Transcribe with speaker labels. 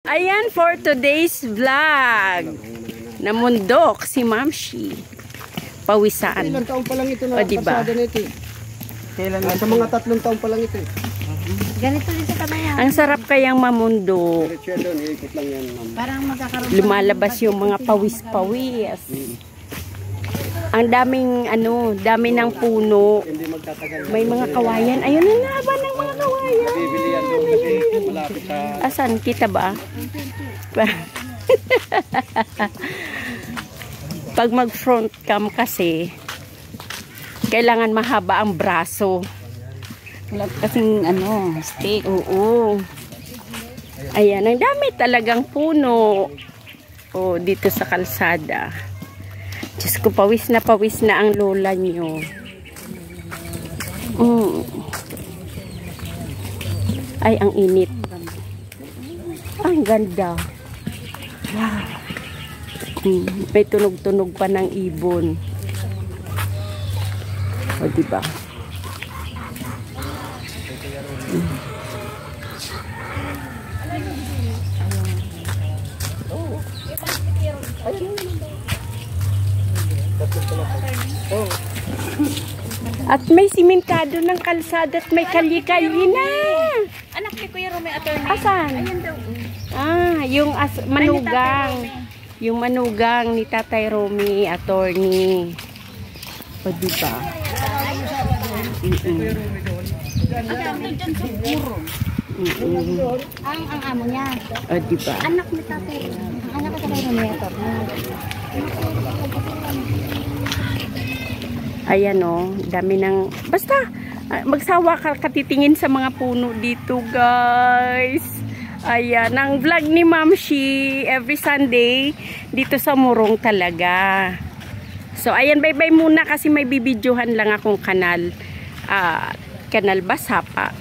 Speaker 1: Ayan for today's vlog. Namundok si Mamshi. Pawisan.
Speaker 2: Ilang taon pa lang ito na
Speaker 1: diba?
Speaker 2: Kasada na ito. Kailan lang? Sa mga 3 taon pa lang ito.
Speaker 3: Ganito din sa kanayan.
Speaker 1: Ang sarap kayang mamundok.
Speaker 2: Ikot lang yan, ma'am.
Speaker 3: Parang magkakaroon.
Speaker 1: Lumalabas yung mga pawis-pawis. Ang daming dami ng puno.
Speaker 2: Hindi magtatagal.
Speaker 1: May mga kawayan. Ayun na naban ng mga kawayan.
Speaker 2: Bibili yan doon kasi malapit sa...
Speaker 1: Asan? Kita ba? Pag mag-front cam kasi, kailangan mahaba ang braso.
Speaker 3: Wala kasing stick.
Speaker 1: Oo. Ayan, ang dami talagang puno. Oh, dito sa kalsada. Diyos ko, pawis na ang lola nyo. Ay, ang init. Ang ganda. Wow. May tunog-tunog pa ng ibon. O, diba? At may simentado ng kalsada at may kalye-kalye na.
Speaker 3: Anak ni Kuya Romeo attorney.
Speaker 1: Asan?
Speaker 3: Ayun daw.
Speaker 1: Yung manugang. Yung manugang ni Tatay Romy, attorney. O, diba?
Speaker 3: Ang amo niya.
Speaker 1: O, diba?
Speaker 3: Anak ni Tatay. Anak ni Tatay Romeo attorney.
Speaker 1: Ayan dami ng... Basta, magsawa ka katitingin sa mga puno dito, guys. Ayan, ang vlog ni Mamshi every Sunday dito sa Morong talaga. So, ayan, bye-bye muna kasi may bibidyohan lang akong kanal. Kanal Basapa.